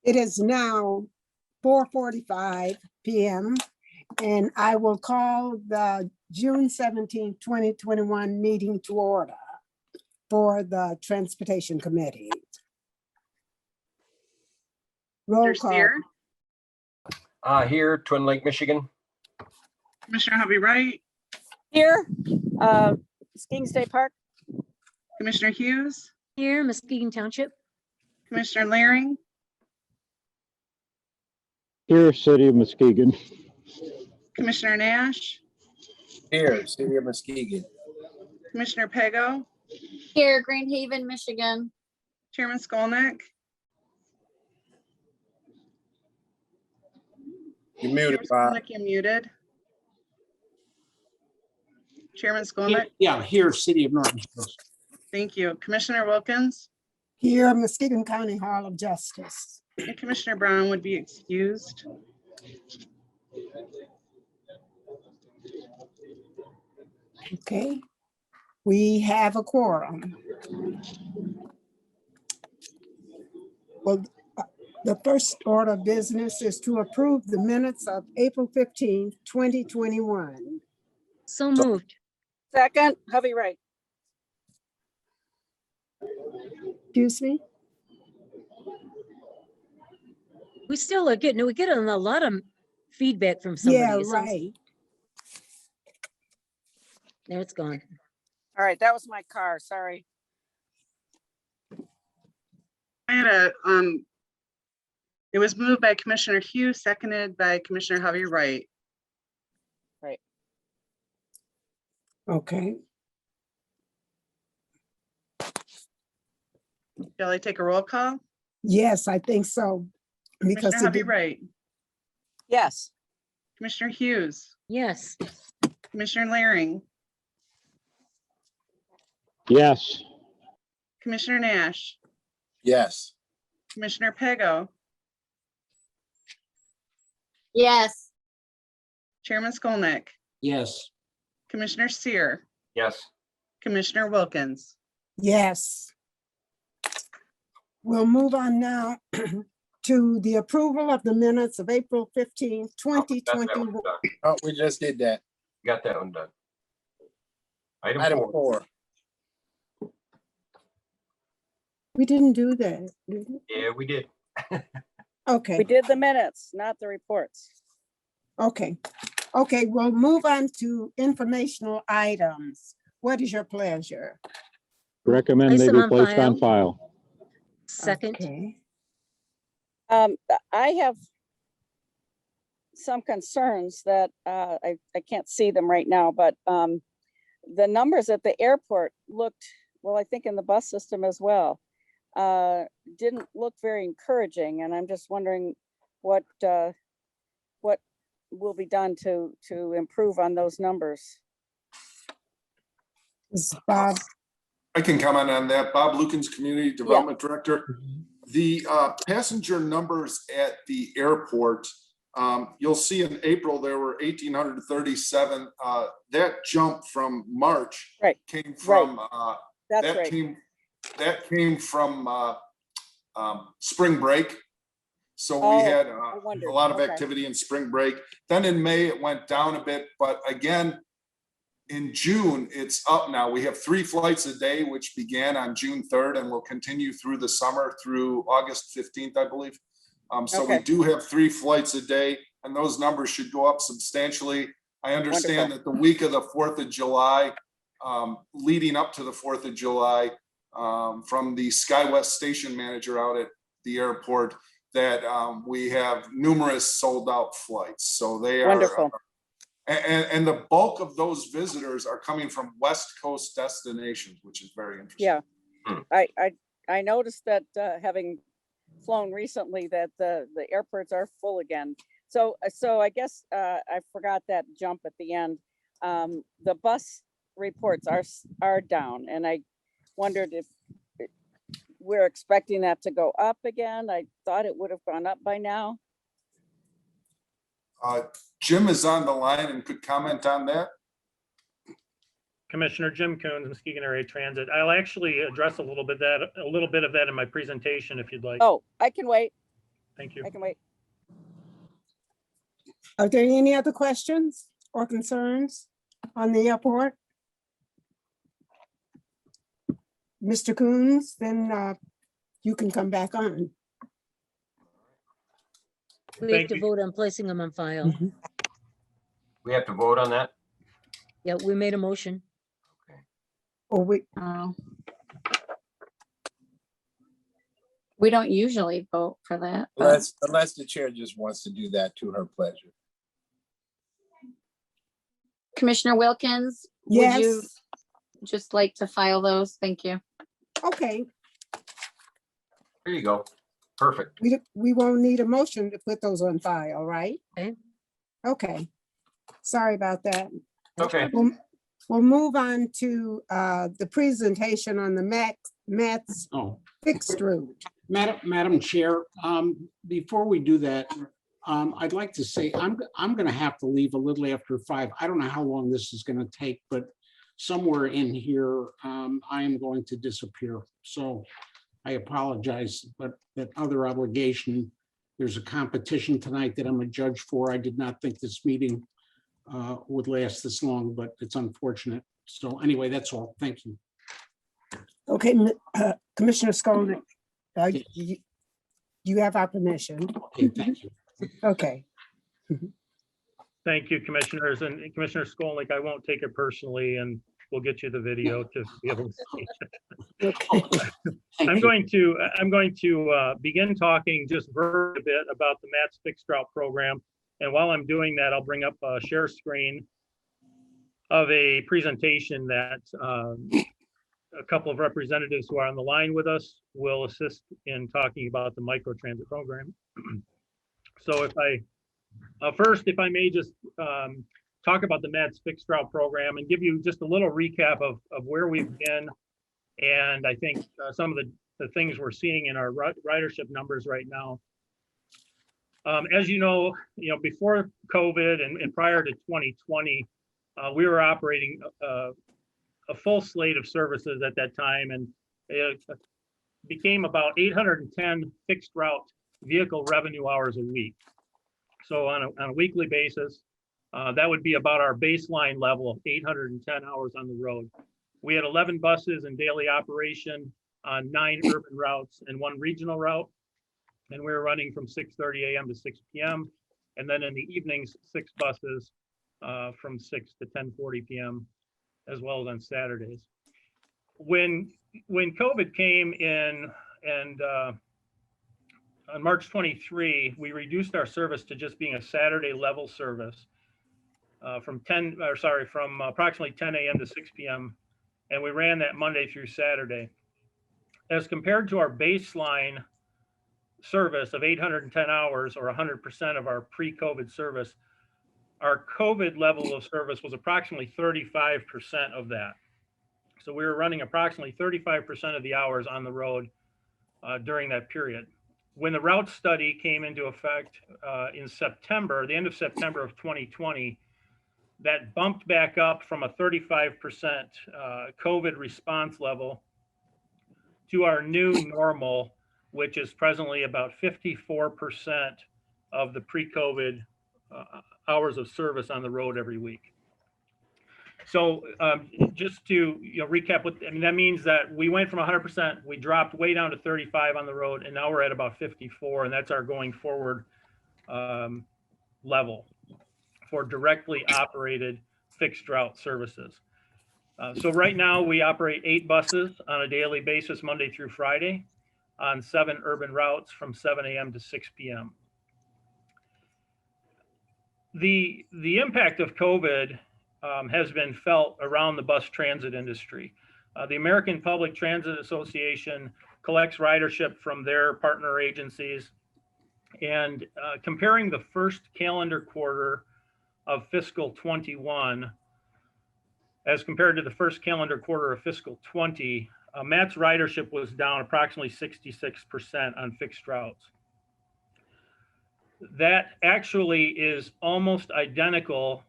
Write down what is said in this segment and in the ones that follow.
It is now 4:45 p.m. and I will call the June 17, 2021 meeting to order for the Transportation Committee. Roll Mr. call. Steer, Here, Twin Lake, Michigan. Commissioner Hovey Wright, Here, Muskegon State Park. Commissioner Hughes, Here, Muskegon Township. Commissioner Laring, Here, City of Muskegon. Commissioner Nash, Here, City of Muskegon. Commissioner Pego, Here, Green Haven, Michigan. Chairman Skolnick. You're muted, Chairman Bob. Skolnick, you're muted. Chairman Skolnick, Yeah, here, City of Norton Hills. thank you. Commissioner Wilkins Here, Muskegon County Hall of Justice. and Commissioner Brown would be excused. Okay, we have a quorum. Well, the first order of business is to approve the minutes of April 15, 2021. So moved. Second, Hovey Wright. Excuse me? We still are getting, we get a lot of feedback from somebody. Yeah, It sounds- right. There it's gone. All right, that was my car, sorry. I had it was moved by Commissioner Hughes, seconded by Commissioner Hovey Wright. Okay, Shall I take a roll call? yes, I think so. Because Commissioner Hovey it- Wright, Yes, Commissioner Hughes, Yes, Commissioner Laring, Yes, Commissioner Nash, Yes. Commissioner Pego, Yes, Chairman Skolnick, Yes, Commissioner Sear, Yes. Commissioner Wilkins. yes. We'll move on now to the approval of the minutes of April 15, 2021. Oh, we just did that. Got that one done. Item Item 4. We didn't do that, did we? Yeah, we did. Okay. we did the minutes, not the reports. Okay, okay, we'll move on to informational items. What is your pleasure? recommend Place they them be on placed on file. file. second. Okay. I have some concerns that I can't see them right now, but the numbers at the airport looked, well, I think in the bus system as well, didn't look very encouraging, and I'm just wondering what will be done to improve on those numbers. Is Bob, I can comment on that. Bob Lukens, Community Development Director. The passenger numbers at the airport, you'll see in April, there were 1,837. That jump from March Right, came from, That's that right. came from spring break. So Oh, we had I wondered. a lot of Okay. activity in spring break. Then in May, it went down a bit, but again, in June, it's up now. We have 3 flights a day, which began on June 3rd and will continue through the summer through August 15th, I believe. So we Okay. do have 3 flights a day, and those numbers should go up substantially. I understand that the week of the 4th of July, leading up to the 4th of July, from the SkyWest station manager out at the airport, that we have numerous sold out flights. So they are. Wonderful. And the bulk of those visitors are coming from West Coast destinations, which is very interesting. Yeah, Hmm. I noticed that having flown recently that the airports are full again. So I guess I forgot that jump at the end. The bus reports are down, and I wondered if we're expecting that to go up again. I thought it would have gone up by now. Jim is on the line and could comment on that. Commissioner Jim Coons, Muskegon Area Transit. I'll actually address a little bit of that in my presentation if you'd like. Oh, I can wait. Thank you. I can wait. Are there any other questions or concerns on the airport? Mr. Coons, then you can come back on. We have Thank to you. vote on placing them on file. We have to vote on that? Yeah, we made a motion. Or we, Oh. We don't usually vote for that. but- Unless the chair just wants to do that to her pleasure. Commissioner Wilkins, would you yes, just like to file those? Thank you. okay, There you go. Perfect. we won't need a motion to put those on file, right? Okay. Okay, sorry about that. Okay. We'll move on to the presentation on the Mets Oh, fixed route. Madam Chair, before we do that, I'd like to say, I'm gonna have to leave a little after 5. I don't know how long this is gonna take, but somewhere in here, I am going to disappear. So I apologize, but that other obligation, there's a competition tonight that I'm a judge for. I did not think this meeting would last this long, but it's unfortunate. So anyway, that's all. Thank you. Okay, Commissioner Skolnick, you have our permission. Okay, thank you. Okay, Thank you, commissioners, and Commissioner Skolnick, I won't take it personally, and we'll get you the video to be able to see. okay. Thank I'm you. going to begin talking just a bit about the MATS Fixed Route Program. And while I'm doing that, I'll bring up a share screen of a presentation that a couple of representatives who are on the line with us will assist in talking about the microtransit program. So if I may just talk about the MATS Fixed Route Program and give you just a little recap of where we've been. And I think some of the things we're seeing in our ridership numbers right now. As you know, before COVID and prior to 2020, we were operating a full slate of services at that time, and it became about 810 fixed route vehicle revenue hours a week. So on a weekly basis, that would be about our baseline level of 810 hours on the road. We had 11 buses in daily operation on 9 urban routes and 1 regional route. And we were running from 6:30 a.m. to 6 p.m. And then in the evenings, 6 buses from 6 to 10:40 p.m. as well as on Saturdays. When COVID came in and on March 23, we reduced our service to just being a Saturday level service from approximately 10 a.m. to 6 p.m. And we ran that Monday through Saturday. As compared to our baseline service of 810 hours or 100% of our pre-COVID service, our COVID level of service was approximately 35% of that. So we were running approximately 35% of the hours on the road during that period. When the route study came into effect in September, the end of September of 2020, that bumped back up from a 35% COVID response level to our new normal, which is presently about 54% of the pre-COVID hours of service on the road every week. So just to recap, that means that we went from 100%, we dropped way down to 35 on the road, and now we're at about 54, and that's our going forward level for directly operated fixed route services. So right now we operate 8 buses on a daily basis, Monday through Friday, on 7 urban routes from 7 a.m. to 6 p.m. The impact of COVID has been felt around the bus transit industry. The American Public Transit Association collects ridership from their partner agencies, and comparing the first calendar quarter of fiscal 21 as compared to the first calendar quarter of fiscal 20, MATS ridership was down approximately 66% on fixed routes. That actually is almost identical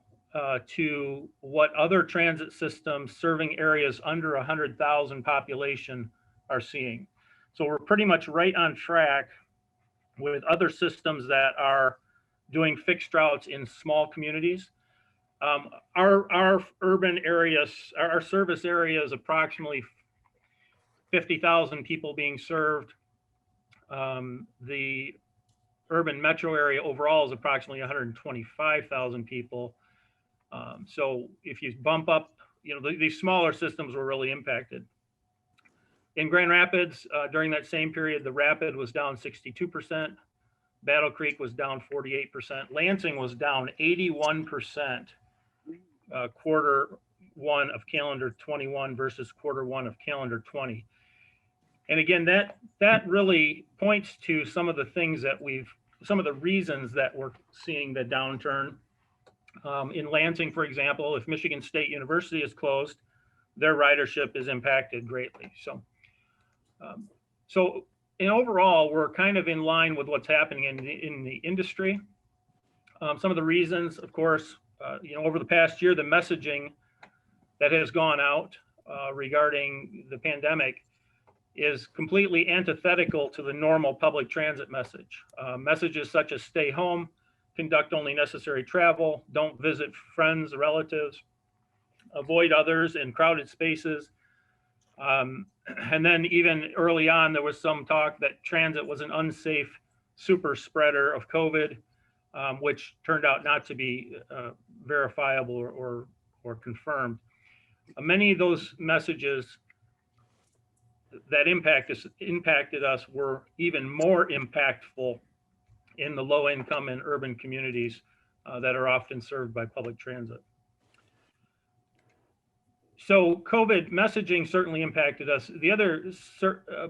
to what other transit systems serving areas under 100,000 population are seeing. So we're pretty much right on track with other systems that are doing fixed routes in small communities. Our urban areas, our service area is approximately 50,000 people being served. The urban metro area overall is approximately 125,000 people. So if you bump up, these smaller systems were really impacted. In Grand Rapids, during that same period, the Rapid was down 62%. Battle Creek was down 48%. Lansing was down 81%, quarter one of calendar 21 versus quarter one of calendar 20. And again, that really points to some of the things that some of the reasons that we're seeing the downturn. In Lansing, for example, if Michigan State University is closed, their ridership is impacted greatly. So in overall, we're kind of in line with what's happening in the industry. Some of the reasons, of course, over the past year, the messaging that has gone out regarding the pandemic is completely antithetical to the normal public transit message. Messages such as stay home, conduct only necessary travel, don't visit friends, relatives, avoid others in crowded spaces. And then even early on, there was some talk that transit was an unsafe super spreader of COVID, which turned out not to be verifiable or confirmed. Many of those messages that impacted us were even more impactful in the low income and urban communities that are often served by public transit. So COVID messaging certainly impacted us. The other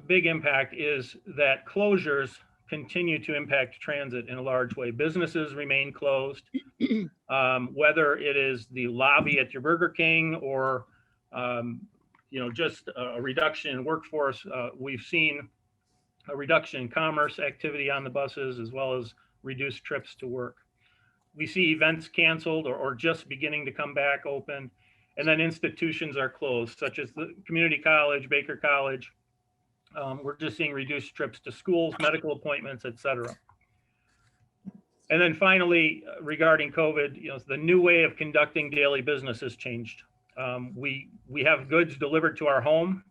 big impact is that closures continue to impact transit in a large way. Businesses remain closed, whether it is the lobby at your Burger King or just a reduction in workforce. We've seen a reduction in commerce activity on the buses, as well as reduced trips to work. We see events canceled or just beginning to come back open. And then institutions are closed, such as the community college, Baker College. We're just seeing reduced trips to schools, medical appointments, et cetera. And then finally, regarding COVID, the new way of conducting daily business has changed. We have goods delivered to our home.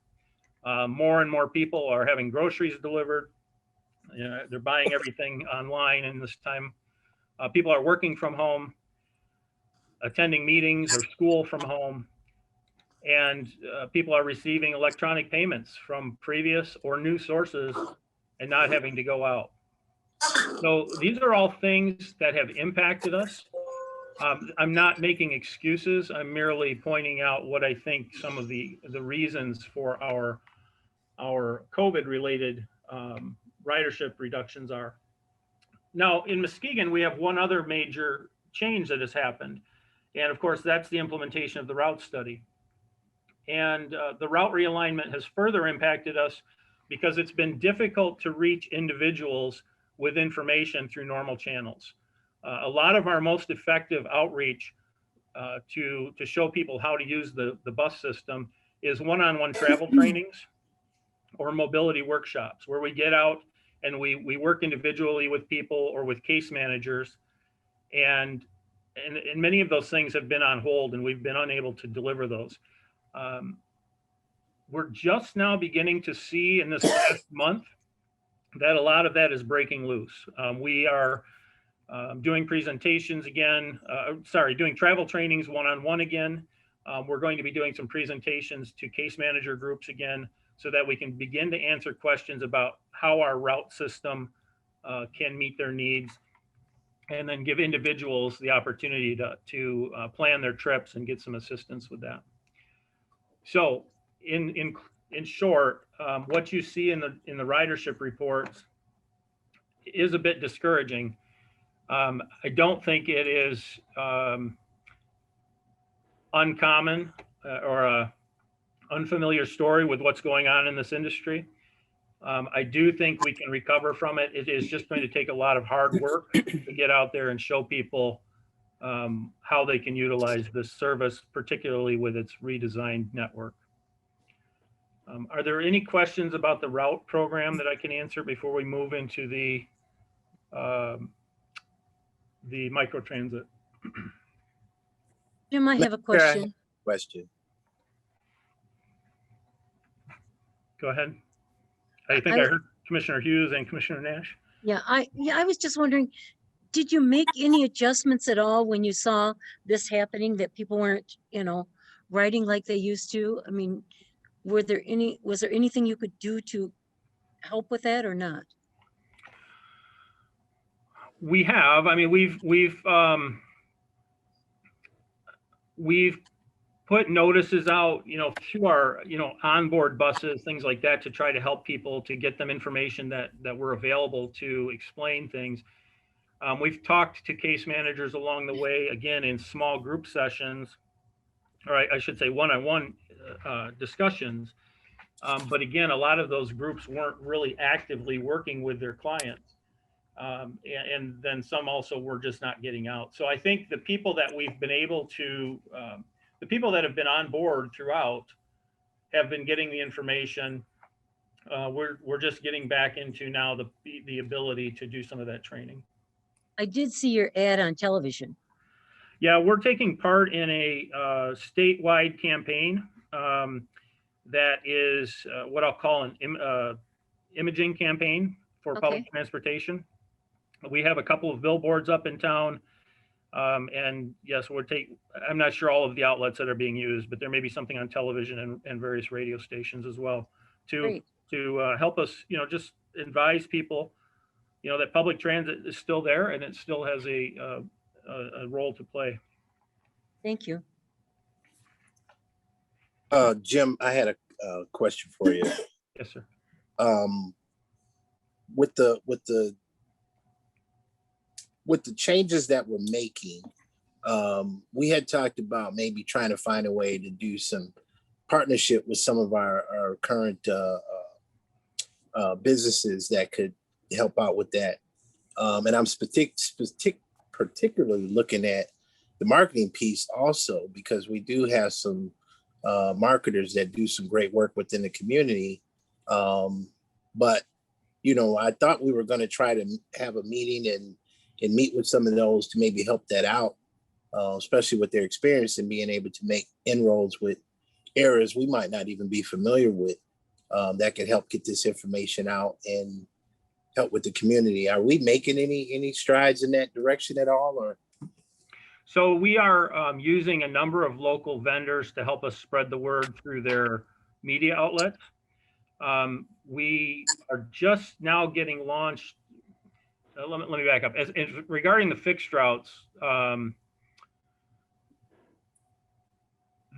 More and more people are having groceries delivered. They're buying everything online in this time. People are working from home, attending meetings or school from home, and people are receiving electronic payments from previous or new sources and not having to go out. So these are all things that have impacted us. I'm not making excuses. I'm merely pointing out what I think some of the reasons for our COVID-related ridership reductions are. Now, in Muskegon, we have one other major change that has happened. And of course, that's the implementation of the route study. And the route realignment has further impacted us because it's been difficult to reach individuals with information through normal channels. A lot of our most effective outreach to show people how to use the bus system is one-on-one travel trainings or mobility workshops, where we get out and we work individually with people or with case managers. And many of those things have been on hold, and we've been unable to deliver those. We're just now beginning to see in this last month that a lot of that is breaking loose. We are doing presentations again, doing travel trainings one-on-one again. We're going to be doing some presentations to case manager groups again, so that we can begin to answer questions about how our route system can meet their needs, and then give individuals the opportunity to plan their trips and get some assistance with that. So in short, what you see in the ridership reports is a bit discouraging. I don't think it is uncommon or a unfamiliar story with what's going on in this industry. I do think we can recover from it. It is just going to take a lot of hard work to get out there and show people how they can utilize this service, particularly with its redesigned network. Are there any questions about the route program that I can answer before we move into the the microtransit. Jim, I have a Yeah. question. Question. Go ahead. I think I heard Commissioner Hughes and Commissioner Nash. Yeah, I was just wondering, did you make any adjustments at all when you saw this happening, that people weren't, writing like they used to? I mean, was there anything you could do to help with that or not? We have, I mean, we've put notices out, to our, onboard buses, things like that, to try to help people, to get them information that we're available to explain things. We've talked to case managers along the way, again, in small group sessions, or I should say one-on-one discussions. But again, a lot of those groups weren't really actively working with their clients. And then some also were just not getting out. So I think the people that we've been able to, the people that have been on board throughout have been getting the information. We're just getting back into now the ability to do some of that training. I did see your ad on television. Yeah, we're taking part in a statewide campaign that is what I'll call an imaging campaign for public transportation. We have a couple of billboards up in town. And yes, I'm not sure all of the outlets that are being used, but there may be something on television and various radio stations as well to help us, just advise people, that public transit is still there and it still has a role to play. Thank you. Jim, I had a question for you. Yes, sir. With the changes that we're making, we had talked about maybe trying to find a way to do some partnership with some of our current businesses that could help out with that. And I'm particularly looking at the marketing piece also, because we do have some marketers that do some great work within the community. But, I thought we were going to try to have a meeting and meet with some of those to maybe help that out, especially with their experience and being able to make inroads with areas we might not even be familiar with, that could help get this information out and help with the community. Are we making any strides in that direction at all, or? So we are using a number of local vendors to help us spread the word through their media outlets. We are just now getting launched. Let me back up. As regarding the fixed routes,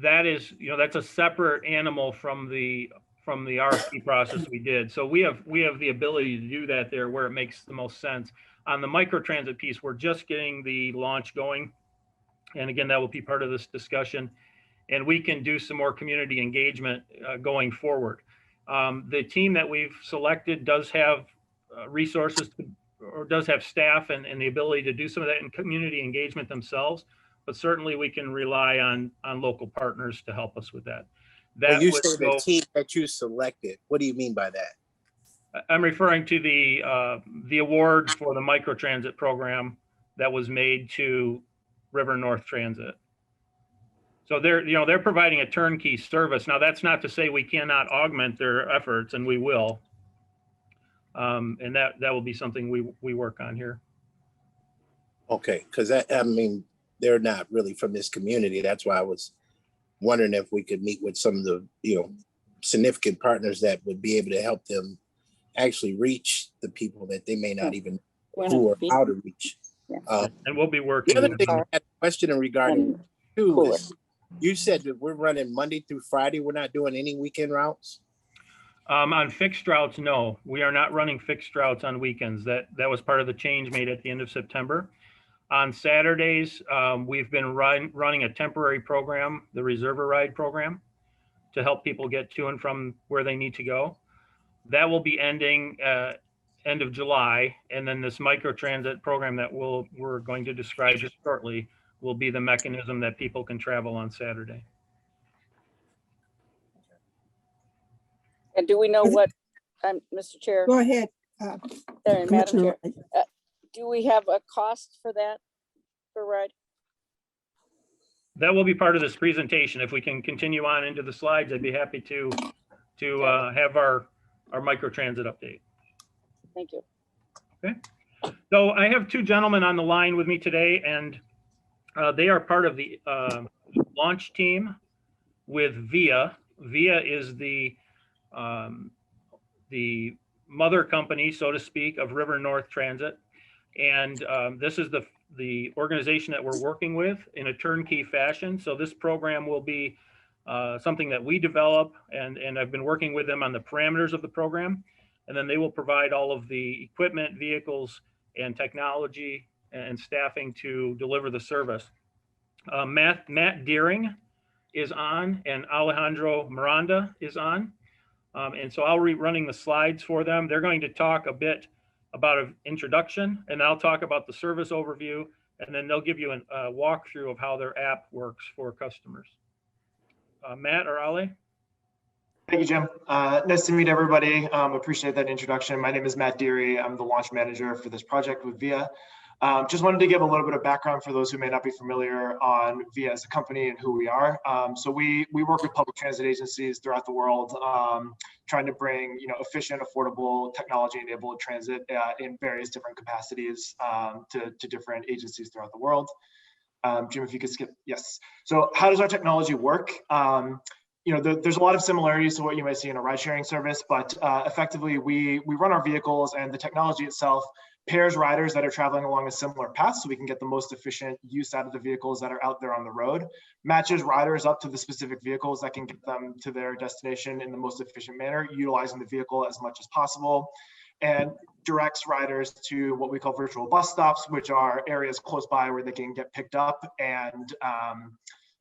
that is, that's a separate animal from the RFP process we did. So we have the ability to do that there where it makes the most sense. On the microtransit piece, we're just getting the launch going. And again, that will be part of this discussion. And we can do some more community engagement going forward. The team that we've selected does have resources or does have staff and the ability to do some of that in community engagement themselves. But certainly we can rely on local partners to help us with that. When you say the team that you selected, what do you mean by that? I'm referring to the award for the microtransit program that was made to River North Transit. So they're providing a turnkey service. Now, that's not to say we cannot augment their efforts, and we will. And that will be something we work on here. Okay, because they're not really from this community. That's why I was wondering if we could meet with some of the significant partners that would be able to help them actually reach the people that they may not even know or how to reach. And we'll be working. The other thing I had a question in regarding too is, you said that we're running Monday through Friday. We're not doing any weekend routes? On fixed routes, no. We are not running fixed routes on weekends. That was part of the change made at the end of September. On Saturdays, we've been running a temporary program, the Reserva Ride program, to help people get to and from where they need to go. That will be ending end of July. And then this microtransit program that we're going to describe just shortly will be the mechanism that people can travel on Saturday. And do we know what, Mr. Chair? Go ahead. Madam Chair, do we have a cost for that, for ride? That will be part of this presentation. If we can continue on into the slides, I'd be happy to have our microtransit update. Thank you. So I have two gentlemen on the line with me today, and they are part of the launch team with VIA. VIA is the mother company, so to speak, of River North Transit. And this is the organization that we're working with in a turnkey fashion. So this program will be something that we develop, and I've been working with them on the parameters of the program. And then they will provide all of the equipment, vehicles, and technology and staffing to deliver the service. Matt Deering is on, and Alejandro Miranda is on. And so I'll be running the slides for them. They're going to talk a bit about an introduction, and I'll talk about the service overview, and then they'll give you a walkthrough of how their app works for customers. Matt or Ale? Thank you, Jim. Nice to meet everybody. Appreciate that introduction. My name is Matt Deary. I'm the launch manager for this project with VIA. Just wanted to give a little bit of background for those who may not be familiar on VIA as a company and who we are. So we work with public transit agencies throughout the world, trying to bring efficient, affordable, technology-enabled transit in various different capacities to different agencies throughout the world. Jim, if you could skip, yes. So how does our technology work? There's a lot of similarities to what you might see in a ride-sharing service, but effectively we run our vehicles, and the technology itself pairs riders that are traveling along a similar path so we can get the most efficient use out of the vehicles that are out there on the road, matches riders up to the specific vehicles that can get them to their destination in the most efficient manner, utilizing the vehicle as much as possible, and directs riders to what we call virtual bus stops, which are areas close by where they can get picked up and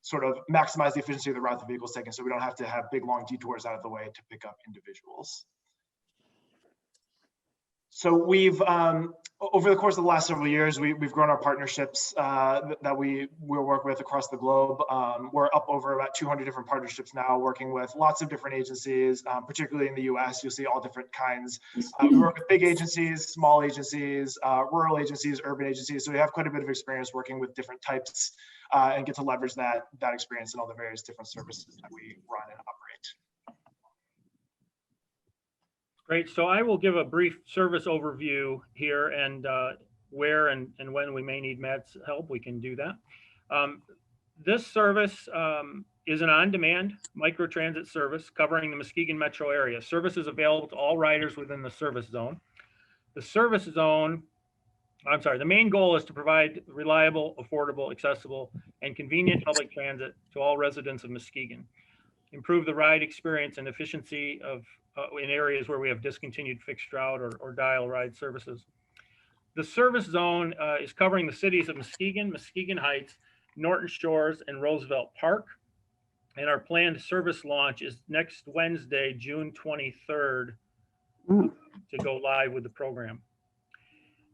sort of maximize the efficiency of the route the vehicle's taking, so we don't have to have big, long detours out of the way to pick up individuals. So we've, over the course of the last several years, we've grown our partnerships that we will work with across the globe. We're up over about 200 different partnerships now, working with lots of different agencies, particularly in the US. You'll see all different kinds. We work with big agencies, small agencies, rural agencies, urban agencies. So we have quite a bit of experience working with different types and get to leverage that experience in all the various different services that we run and operate. Great. So I will give a brief service overview here, and where and when we may need Matt's help, we can do that. This service is an on-demand microtransit service covering the Muskegon metro area. Service is available to all riders within the service zone. The main goal is to provide reliable, affordable, accessible, and convenient public transit to all residents of Muskegon. Improve the ride experience and efficiency of in areas where we have discontinued fixed route or dial ride services. The service zone is covering the cities of Muskegon, Muskegon Heights, Norton Shores, and Roosevelt Park. And our planned service launch is next Wednesday, June 23rd, to go live with the program.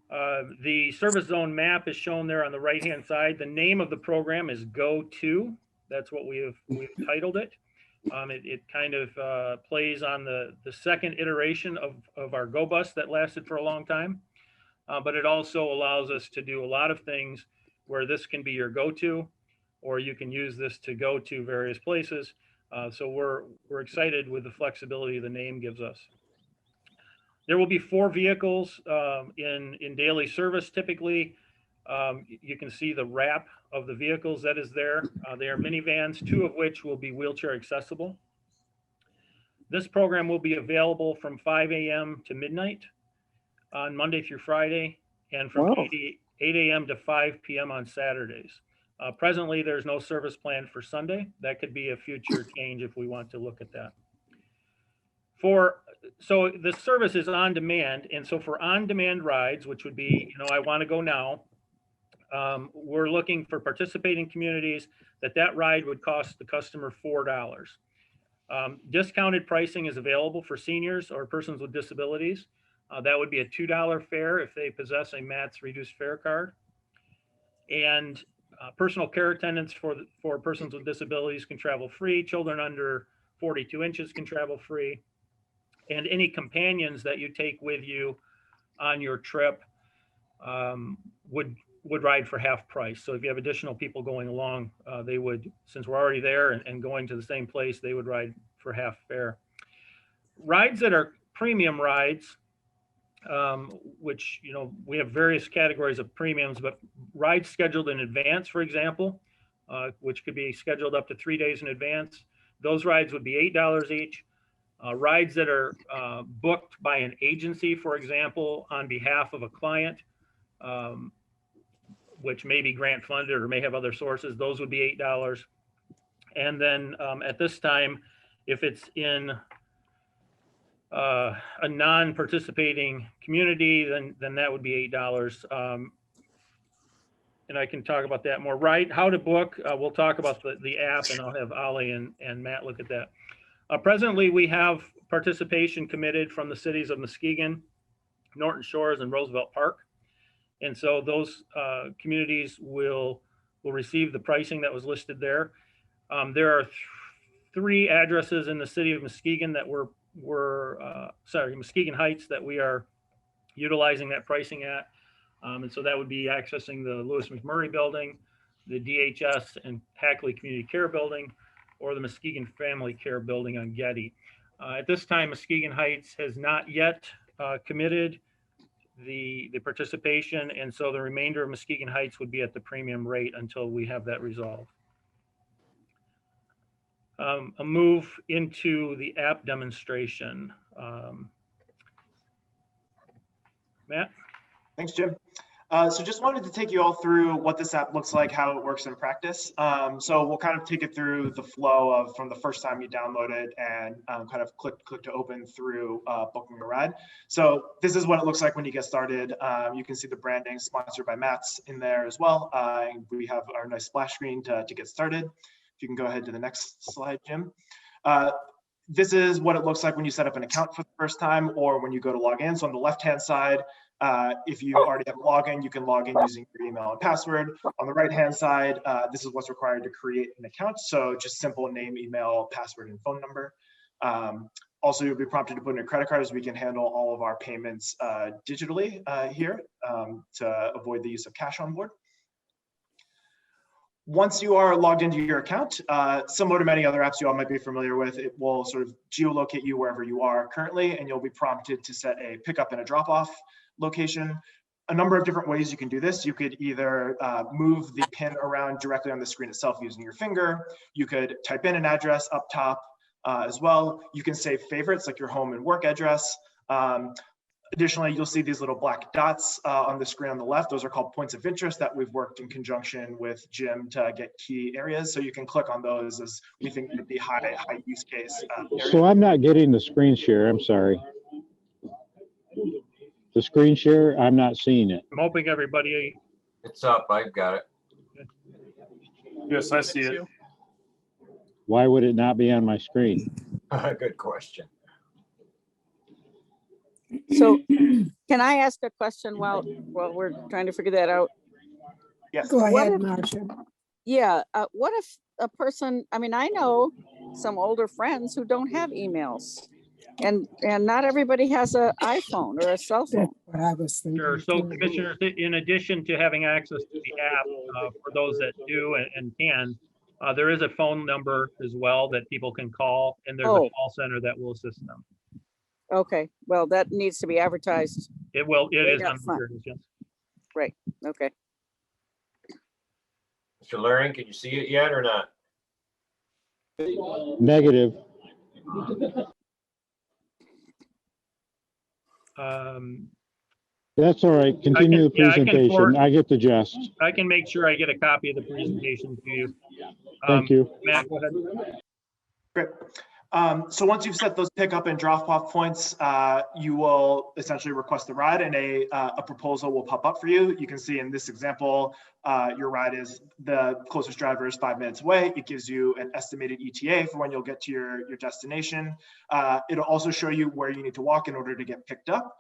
The service zone map is shown there on the right-hand side. The name of the program is Go2. That's what we've titled it. It kind of plays on the second iteration of our Go Bus that lasted for a long time, but it also allows us to do a lot of things where this can be your go-to, or you can use this to go to various places. So we're excited with the flexibility the name gives us. There will be 4 vehicles in daily service typically. You can see the wrap of the vehicles that is there. They are minivans, 2 of which will be wheelchair accessible. This program will be available from 5 a.m. to midnight on Monday through Friday, and from 8 a.m. to 5 p.m. on Saturdays. Presently, there's no service planned for Sunday. That could be a future change if we want to look at that. So the service is on demand, and so for on-demand rides, which would be, I want to go now, we're looking for participating communities that ride would cost the customer $4. Discounted pricing is available for seniors or persons with disabilities. That would be a $2 fare if they possess a MATS reduced fare card. And personal care attendants for persons with disabilities can travel free. Children under 42 inches can travel free. And any companions that you take with you on your trip would ride for half price. So if you have additional people going along, they would, since we're already there and going to the same place, they would ride for half fare. Rides that are premium rides, which, you know, we have various categories of premiums, but rides scheduled in advance, for example, which could be scheduled up to 3 days in advance. Those rides would be $8 each. Rides that are booked by an agency, for example, on behalf of a client, which may be grant funded or may have other sources, those would be $8. And then at this time, if it's in a non-participating community, then that would be $8. And I can talk about that more. Right, how to book, we'll talk about the app, and I'll have Ollie and Matt look at that. Presently, we have participation committed from the cities of Muskegon, Norton Shores, and Roosevelt Park. And so those communities will receive the pricing that was listed there. There are 3 addresses in the city of Muskegon that Muskegon Heights, that we are utilizing that pricing at. And so that would be accessing the Lewis McMurray building, the DHS and Hackley Community Care building, or the Muskegon Family Care building on Getty. At this time, Muskegon Heights has not yet committed the participation, and so the remainder of Muskegon Heights would be at the premium rate until we have that resolved. A move into the app demonstration. Matt? Thanks, Jim. So just wanted to take you all through what this app looks like, how it works in practice. So we'll kind of take it through the flow of from the first time you download it and kind of click to open through booking a ride. So this is what it looks like when you get started. You can see the branding sponsored by Matt's in there as well. We have our nice splash screen to get started. If you can go ahead to the next slide, Jim. This is what it looks like when you set up an account for the first time or when you go to log in. So on the left-hand side, if you already have a login, you can log in using your email and password. On the right-hand side, this is what's required to create an account. So just simple name, email, password, and phone number. Also, you'll be prompted to put in a credit card, as we can handle all of our payments digitally here to avoid the use of cash on board. Once you are logged into your account, similar to many other apps you all might be familiar with, it will sort of geolocate you wherever you are currently, and you'll be prompted to set a pickup and a drop-off location. A number of different ways you can do this. You could either move the pin around directly on the screen itself using your finger. You could type in an address up top as well. You can save favorites like your home and work address. Additionally, you'll see these little black dots on the screen on the left. Those are called points of interest that we've worked in conjunction with Jim to get key areas. So you can click on those as we think would be high use case. So I'm not getting the screen share. I'm sorry. The screen share, I'm not seeing it. I'm hoping everybody. It's up. I've got it. Yes, I see it. Why would it not be on my screen? Good question. So can I ask a question while we're trying to figure that out? Yes. Go What ahead, if- Marcia. Yeah, what if a person, I mean, I know some older friends who don't have emails, and not everybody has an iPhone or a cell phone. That's what I was thinking. Sure. So too. commissioners, in addition to having access to the app, for those that do and can, there is a phone number as well that people can call, and there's a Oh. call center that will assist them. Okay, well, that needs to be advertised. It is Right on up front. materials, yes. Okay. Mr. Laring, can you see it yet or not? Negative. That's all right. Continue the yeah, I can presentation. forward- I get the gist. I can make sure I get a copy of the presentation to you. Thank you. Matt, go ahead. Great. So once you've set those pickup and drop off points, you will essentially request the ride and a proposal will pop up for you. You can see in this example, your ride is the closest driver is 5 minutes away. It gives you an estimated ETA for when you'll get to your destination. It'll also show you where you need to walk in order to get picked up.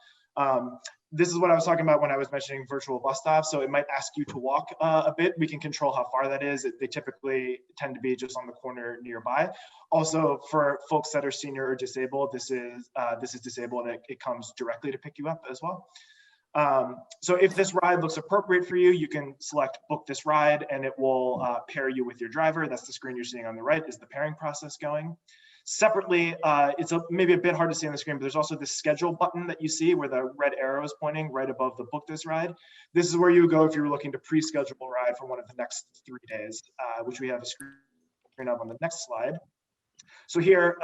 This is what I was talking about when I was mentioning virtual bus stops. So it might ask you to walk a bit. We can control how far that is. They typically tend to be just on the corner nearby. Also, for folks that are senior or disabled, this is disabled and it comes directly to pick you up as well. So if this ride looks appropriate for you, you can select book this ride and it will pair you with your driver. That's the screen you're seeing on the right is the pairing process going. Separately, it's maybe a bit hard to see on the screen, but there's also this schedule button that you see where the red arrow is pointing right above the book this ride. This is where you would go if you were looking to pre-schedule a ride for one of the next 3 days, which we have a screen of on the next slide. So here,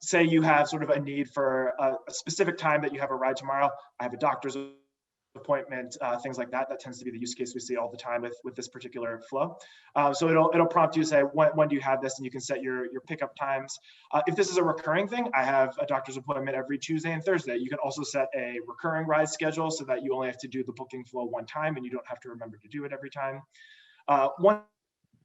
say you have sort of a need for a specific time that you have a ride tomorrow. I have a doctor's appointment, things like that. That tends to be the use case we see all the time with this particular flow. So it'll prompt you to say, when do you have this? And you can set your pickup times. If this is a recurring thing, I have a doctor's appointment every Tuesday and Thursday. You can also set a recurring ride schedule so that you only have to do the booking flow one time and you don't have to remember to do it every time.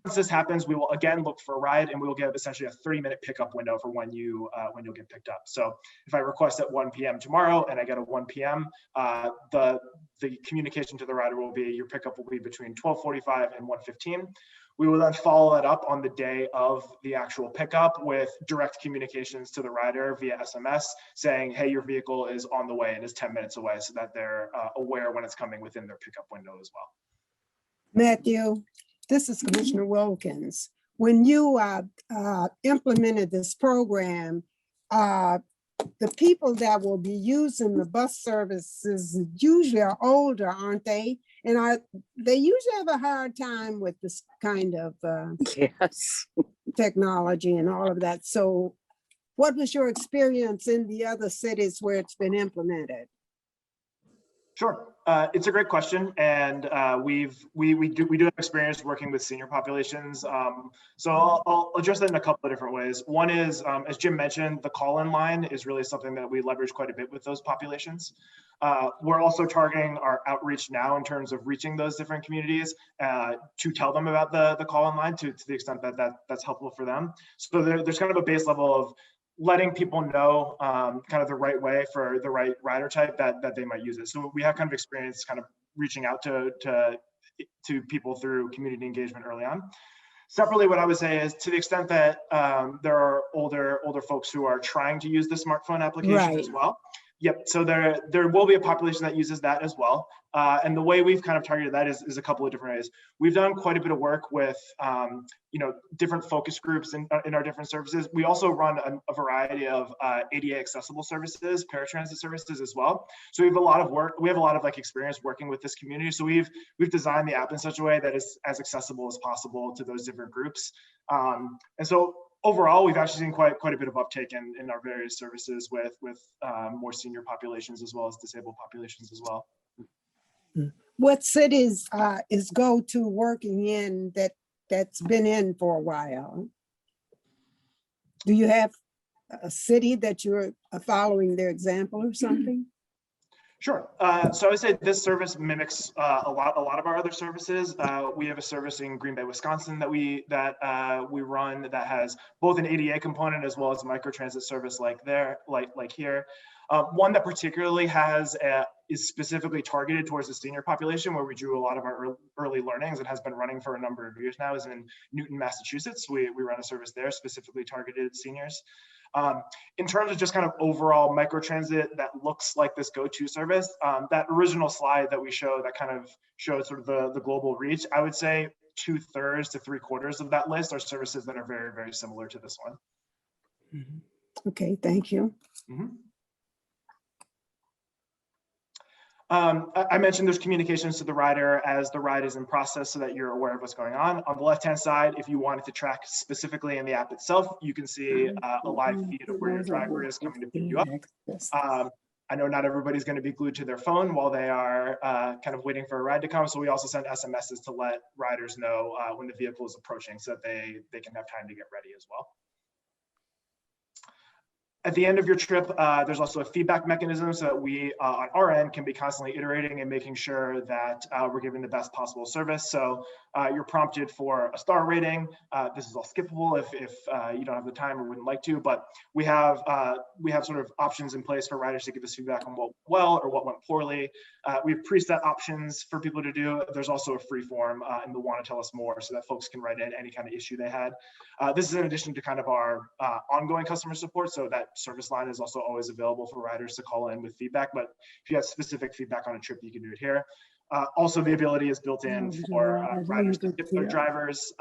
Once this happens, we will again look for a ride and we will give essentially a 30-minute pickup window for when you'll get picked up. So if I request at 1 p.m. tomorrow and I get a 1 p.m., the communication to the rider will be your pickup will be between 12:45 and 1:15. We will then follow that up on the day of the actual pickup with direct communications to the rider via SMS saying, hey, your vehicle is on the way and is 10 minutes away, so that they're aware when it's coming within their pickup window as well. Matthew, this is Commissioner Wilkins. When you implemented this program, the people that will be using the bus services usually are older, aren't they? And they usually have a hard time with this kind of Yes. technology and all of that. So what was your experience in the other cities where it's been implemented? Sure, it's a great question, and we do have experience working with senior populations. So I'll address that in a couple of different ways. One is, as Jim mentioned, the call-in line is really something that we leverage quite a bit with those populations. We're also targeting our outreach now in terms of reaching those different communities to tell them about the call-in line to the extent that that's helpful for them. So there's kind of a base level of letting people know kind of the right way for the right rider type that they might use it. So we have kind of experience kind of reaching out to people through community engagement early on. Separately, what I would say is to the extent that there are older folks who are trying to use the smartphone application as well. Yep, so there will be a population that uses that as well. And the way we've kind of targeted that is a couple of different ways. We've done quite a bit of work with different focus groups in our different services. We also run a variety of ADA accessible services, paratransit services as well. So we have a lot of experience working with this community. So we've designed the app in such a way that is as accessible as possible to those different groups. And so overall, we've actually seen quite a bit of uptake in our various services with more senior populations as well as disabled populations as well. What cities is GoTo working in that's been in for a while? Do you have a city that you're following their example or something? Sure. So I would say this service mimics a lot of our other services. We have a service in Green Bay, Wisconsin that we run that has both an ADA component as well as a microtransit service like here. One that particularly is specifically targeted towards the senior population, where we drew a lot of our early learnings. It has been running for a number of years now, is in Newton, Massachusetts. We run a service there specifically targeted at seniors. In terms of just kind of overall microtransit that looks like this GoTo service, that original slide that we show that kind of showed sort of the global reach, I would say 2/3 to 3/4 of that list are services that are very, very similar to this one. Okay, thank you. I mentioned there's communications to the rider as the ride is in process so that you're aware of what's going on. On the left-hand side, if you wanted to track specifically in the app itself, you can see a live feed of where your driver is coming to pick you up. I know not everybody's going to be glued to their phone while they are kind of waiting for a ride to come. So we also send SMSs to let riders know when the vehicle is approaching so that they can have time to get ready as well. At the end of your trip, there's also a feedback mechanism so that we, on our end, can be constantly iterating and making sure that we're giving the best possible service. So you're prompted for a star rating. This is all skippable if you don't have the time or wouldn't like to, but we have sort of options in place for riders to give us feedback on what went well or what went poorly. We have preset options for people to do. There's also a free form in the Want to Tell Us More so that folks can write in any kind of issue they had. This is in addition to kind of our ongoing customer support, so that service line is also always available for riders to call in with feedback. But if you have specific feedback on a trip, you can do it here. Also, the ability is built in for riders to tip their drivers.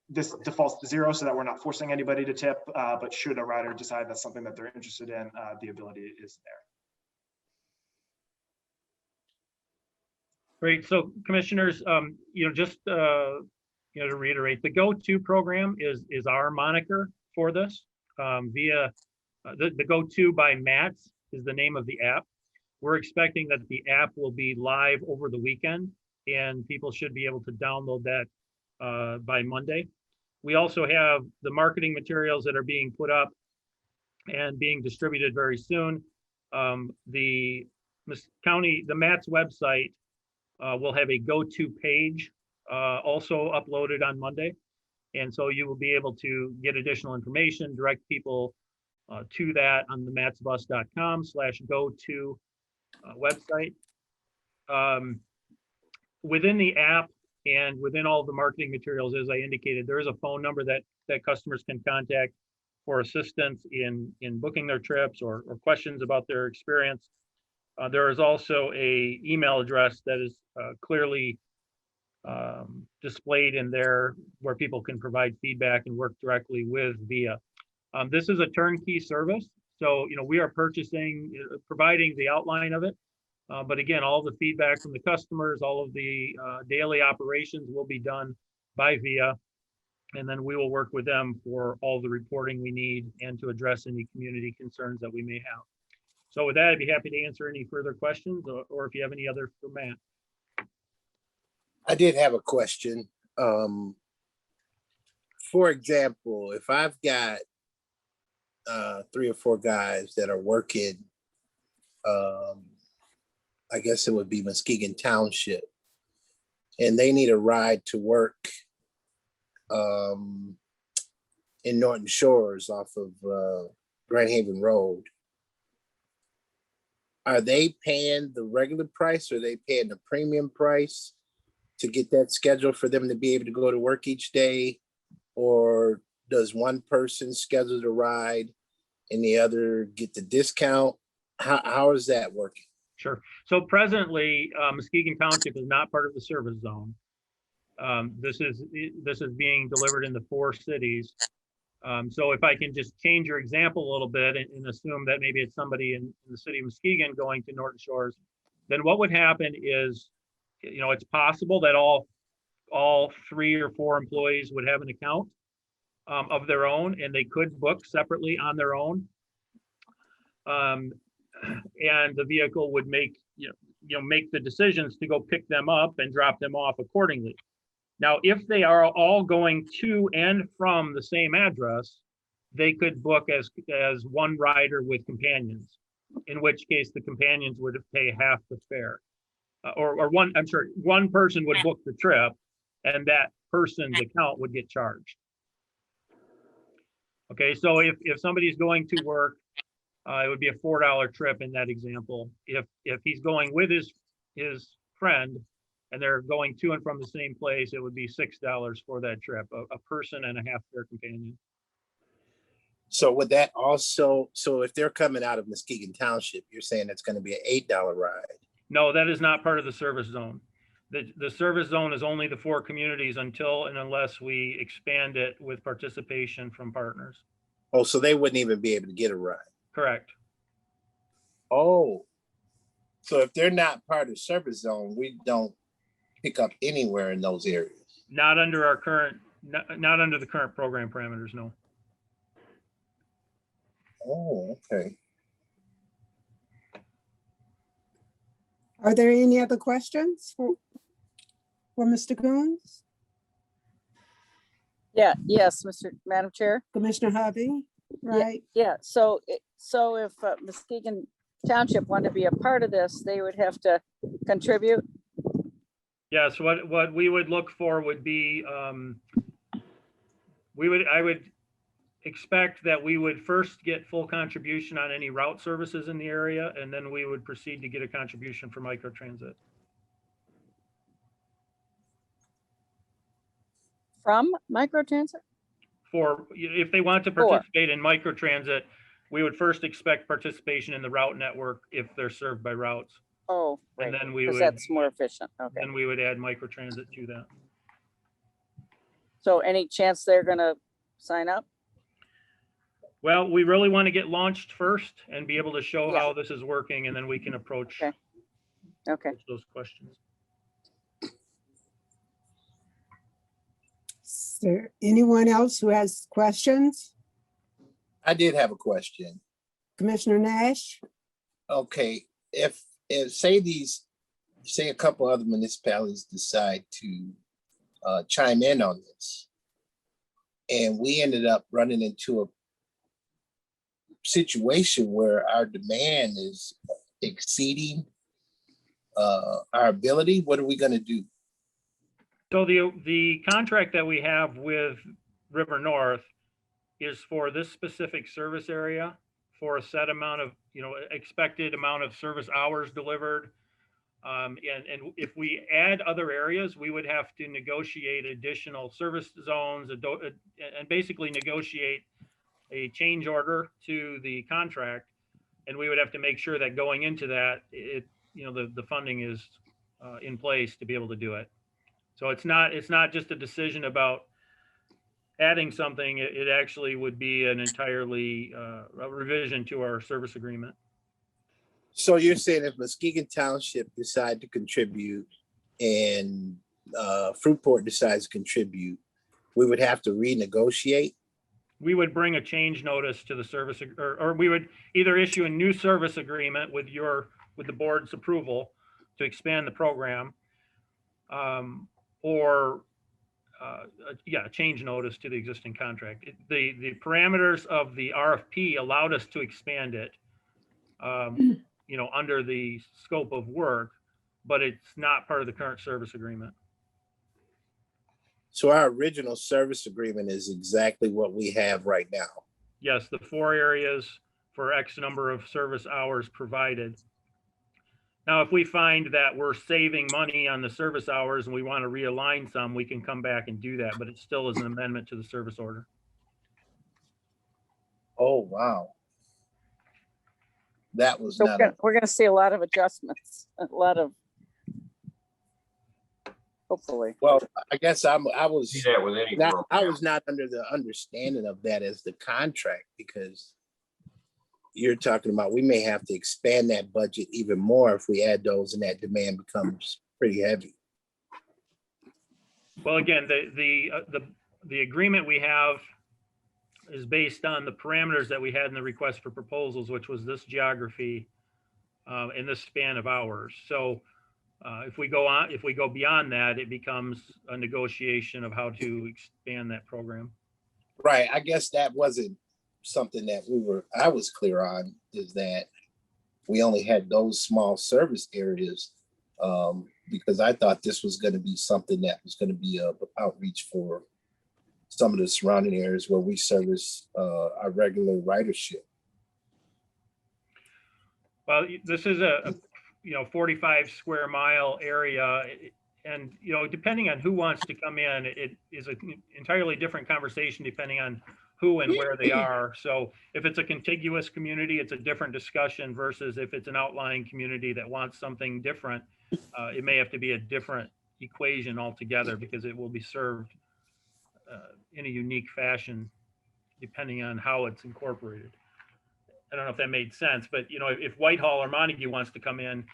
This defaults to 0 so that we're not forcing anybody to tip, but should a rider decide that's something that they're interested in, the ability is there. Great. So commissioners, just, to reiterate, the Go-To program is our moniker for this. The Go-To by MATS is the name of the app. We're expecting that the app will be live over the weekend, and people should be able to download that by Monday. We also have the marketing materials that are being put up and being distributed very soon. The MATS website will have a Go-To page also uploaded on Monday. And so you will be able to get additional information, direct people to that on the matsbus.com/go-to website. Within the app and within all of the marketing materials, as I indicated, there is a phone number that customers can contact for assistance in booking their trips or questions about their experience. There is also a email address that is clearly displayed in there where people can provide feedback and work directly with VIA. This is a turnkey service. So, we are providing the outline of it. But again, all the feedback from the customers, all of the daily operations will be done by VIA. And then we will work with them for all the reporting we need and to address any community concerns that we may have. So with that, I'd be happy to answer any further questions or if you have any other for Matt. I did have a question. For example, if I've got 3 or 4 guys that are working, I guess it would be Muskegon Township, and they need a ride to work in Norton Shores off of Grand Haven Road. Are they paying the regular price or are they paying the premium price to get that schedule for them to be able to go to work each day? Or does one person schedule the ride and the other get the discount? How is that working? Sure. So presently, Muskegon Township is not part of the service zone. This is being delivered in the 4 cities. So if I can just change your example a little bit and assume that maybe it's somebody in the city of Muskegon going to Norton Shores, then what would happen is, it's possible that all 3 or 4 employees would have an account of their own, and they could book separately on their own. And the vehicle would make the decisions to go pick them up and drop them off accordingly. Now, if they are all going to and from the same address, they could book as one rider with companions, in which case the companions would pay half the fare. One person would book the trip and that person's account would get charged. Okay, so if somebody's going to work, it would be a $4 trip in that example. If he's going with his friend and they're going to and from the same place, it would be $6 for that trip, a person and a half fare companion. So would that also, if they're coming out of Muskegon Township, you're saying it's going to be an $8 ride? No, that is not part of the service zone. The service zone is only the 4 communities until and unless we expand it with participation from partners. Oh, so they wouldn't even be able to get a ride? Correct. Oh, so if they're not part of service zone, we don't pick up anywhere in those areas? Not under our current, not under the current program parameters, no. Oh, okay. Are there any other questions for Mr. Coons? Yes, Madam Chair. Commissioner Harvey, right? Yeah, so if Muskegon Township wanted to be a part of this, they would have to contribute? Yes, what we would look for would be, I would expect that we would first get full contribution on any route services in the area, and then we would proceed to get a contribution for microtransit. From microtransit? If they want to participate in microtransit, we would first expect participation in the route network if they're served by routes. Oh, And right, then we because would, that's more efficient. Okay. then we would add microtransit to that. So any chance they're gonna sign up? Well, we really want to get launched first and be able to show Yeah. how this is working, and then we can approach Okay. Okay. those questions. Is there anyone else who has questions? I did have a question. Commissioner Nash? Okay, if say a couple other municipalities decide to chime in on this, and we ended up running into a situation where our demand is exceeding our ability, what are we gonna do? So the contract that we have with River North is for this specific service area for a set amount of, expected amount of service hours delivered. And if we add other areas, we would have to negotiate additional service zones and basically negotiate a change order to the contract. And we would have to make sure that going into that, the funding is in place to be able to do it. So it's not just a decision about adding something. It actually would be an entirely a revision to our service agreement. So you're saying if Muskegon Township decide to contribute and Fruitport decides to contribute, we would have to renegotiate? We would bring a change notice to the service, or we would either issue a new service agreement with the board's approval to expand the program, or a change notice to the existing contract. The parameters of the RFP allowed us to expand it, under the scope of work, but it's not part of the current service agreement. So our original service agreement is exactly what we have right now. Yes, the 4 areas for X number of service hours provided. Now, if we find that we're saving money on the service hours and we want to realign some, we can come back and do that, but it still is an amendment to the service order. Oh, wow. That was So not, we're gonna see a lot of adjustments, a lot of, hopefully. well, I guess I was. See that with any I program. was not under the understanding of that as the contract, because you're talking about, we may have to expand that budget even more if we add those and that demand becomes pretty heavy. Well, again, the agreement we have is based on the parameters that we had in the request for proposals, which was this geography in this span of hours. So if we go beyond that, it becomes a negotiation of how to expand that program. Right, I guess that wasn't something that I was clear on, is that we only had those small service areas, because I thought this was gonna be something that was gonna be a outreach for some of the surrounding areas where we service our regular ridership. Well, this is a 45 square mile area. And, depending on who wants to come in, it is an entirely different conversation depending on who and where they are. So if it's a contiguous community, it's a different discussion versus if it's an outlying community that wants something different. It may have to be a different equation altogether because it will be served in a unique fashion depending on how it's incorporated. I don't know if that made sense, but if Whitehall or Montague wants to come in,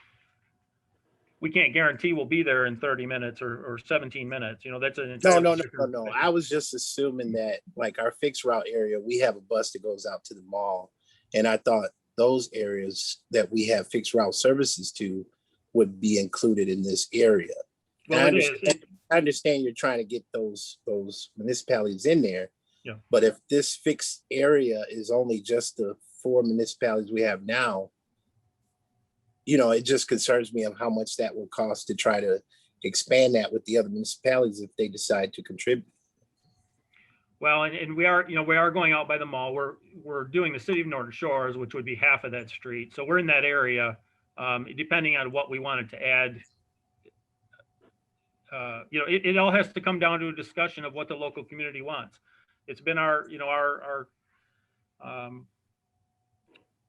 we can't guarantee we'll be there in 30 minutes or 17 minutes. That's an No. I was just assuming that, like, our fixed route area, we have a bus that goes out to the mall. And I thought those areas that we have fixed route services to would be included in this area. Well, I understand you're trying to get those municipalities in there. Yeah. But if this fixed area is only just the 4 municipalities we have now, it just concerns me of how much that will cost to try to expand that with the other municipalities if they decide to contribute. Well, and we are going out by the mall. We're doing the city of Northern Shores, which would be half of that street. So we're in that area, depending on what we wanted to add. It all has to come down to a discussion of what the local community wants. It's been our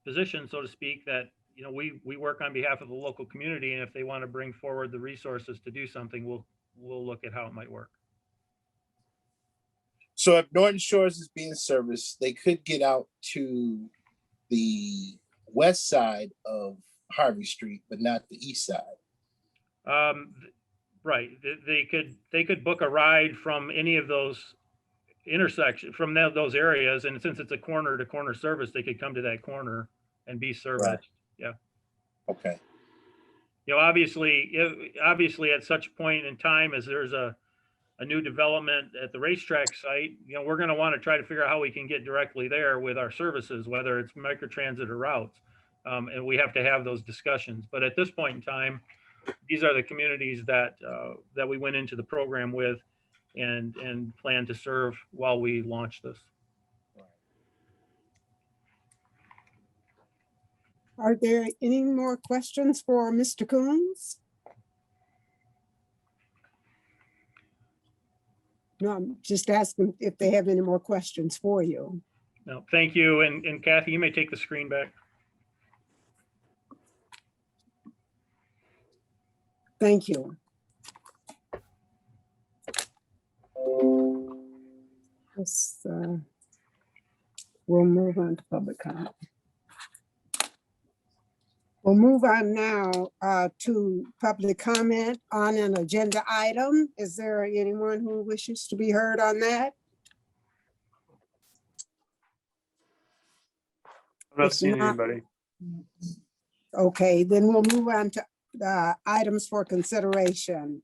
position, so to speak, that, you know, we work on behalf of the local community, and if they want to bring forward the resources to do something, we'll look at how it might work. So if Norton Shores is being serviced, they could get out to the west side of Harvey Street, but not the east side. Right, they could book a ride from any of those intersections, from those areas, and since it's a corner to corner service, they could come to that corner and be serviced. Yeah. Okay. You know, obviously at such point in time as there's a new development at the racetrack site, you know, we're going to want to try to figure out how we can get directly there with our services, whether it's microtransit or routes. And we have to have those discussions. But at this point in time, these are the communities that that we went into the program with and plan to serve while we launch this. Are there any more questions for Mr. Coons? No, I'm just asking if they have any more questions for you. No, thank you. And Kathy, you may take the screen back. Thank you. We'll move on to public comment. We'll move on now to public comment on an agenda item. Is there anyone who wishes to be heard on that? I'm not If seeing not- anybody. Okay, then we'll move on to items for consideration.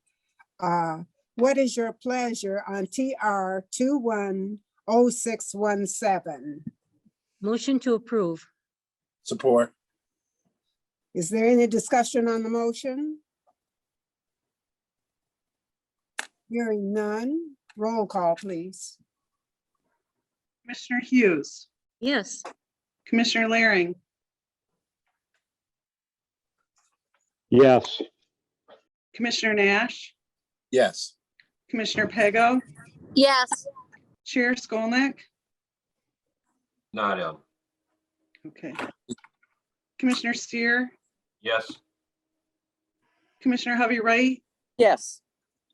What is your pleasure on TR 210617? Motion to approve. Support. Is there any discussion on the motion? Hearing none, roll call, please. Commissioner Hughes, Yes. Commissioner Laring, Yes. Commissioner Nash, Yes. Commissioner Pego, Yes. Chair Skolnick. Not in. Okay. Commissioner Steer, Yes. Commissioner Hovey Wright, Yes.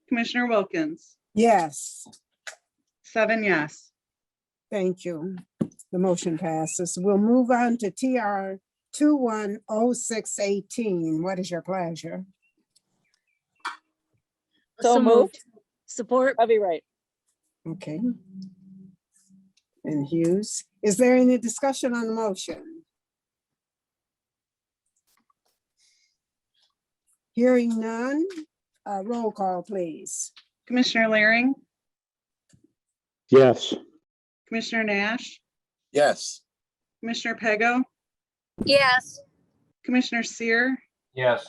Commissioner Wilkins, Yes, 7 yes. thank you. The motion passes. We'll move on to TR 210618. What is your pleasure? So moved. Support. I'll be right. Okay. And Hughes, is there any discussion on the motion? Hearing none, roll call, please. Commissioner Laring, Yes. Commissioner Nash, Yes. Commissioner Pego, Yes. Commissioner Seer, Yes.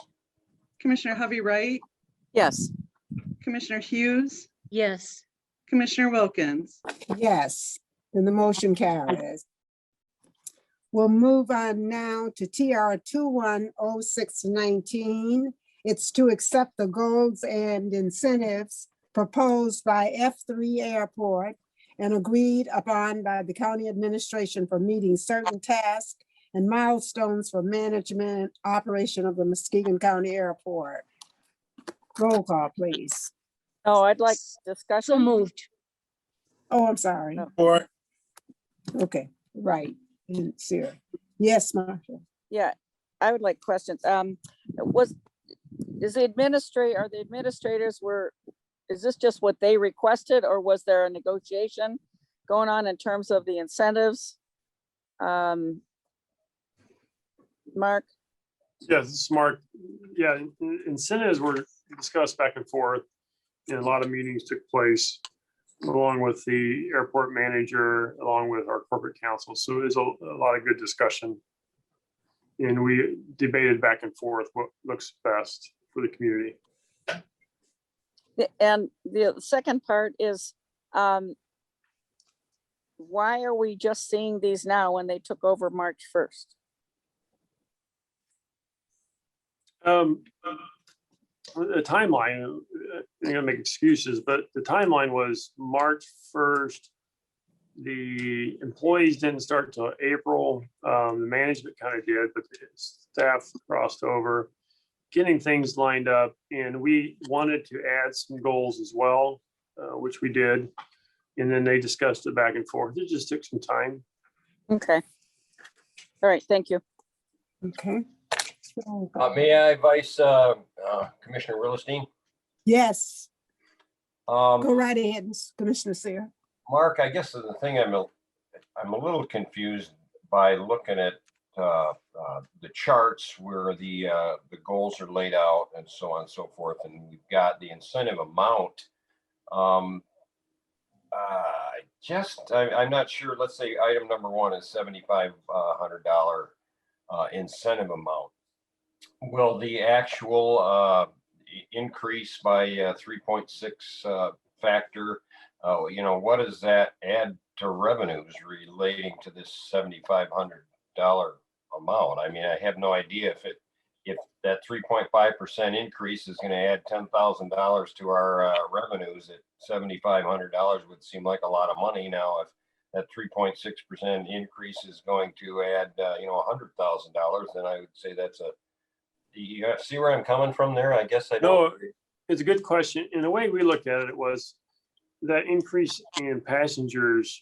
Commissioner Hovey Wright, Yes. Commissioner Hughes, Yes. Commissioner Wilkins. Yes, and the motion carries. We'll move on now to TR 210619. It's to accept the goals and incentives proposed by F3 Airport and agreed upon by the county administration for meeting certain tasks and milestones for management operation of the Muskegon County Airport. Roll call, please. Oh, I'd like So discussion. moved. Oh, I'm sorry. No. Support. Okay, right. And Sarah. Yes, Marcia. Yeah, I would like questions. Is the administrators is this just what they requested, or was there a negotiation going on in terms of the incentives? Mark? Yeah, this is Mark. Yeah, incentives were discussed back and forth. And a lot of meetings took place along with the airport manager, along with our corporate counsel. So there's a lot of good discussion. And we debated back and forth what looks best for the community. And the second part is, why are we just seeing these now when they took over March 1st? The timeline, I'm gonna make excuses, but the timeline was March 1st. The employees didn't start till April. The management kind of did, but the staff crossed over, getting things lined up. And we wanted to add some goals as well, which we did. And then they discussed it back and forth. It just took some time. Okay. All right, thank you. Okay. So, May I advise Commissioner Willerstein? yes, Um, go right ahead, Commissioner Seer. Mark, I guess the thing I'm a little confused by looking at the charts where the goals are laid out and so on and so forth, and we've got the incentive amount. I'm not sure. Let's say item number 1 is $7,500 incentive amount. Will the actual increase by 3.6 factor? What does that add to revenues relating to this $7,500 amount? I mean, I have no idea if that 3.5% increase is going to add $10,000 to our revenues. At $7,500 would seem like a lot of money. Now, if that 3.6% increase is going to add, $100,000, then I would say that's you see where I'm coming from there? I guess I don't. No, it's a good question. And the way we looked at it was that increase in passengers,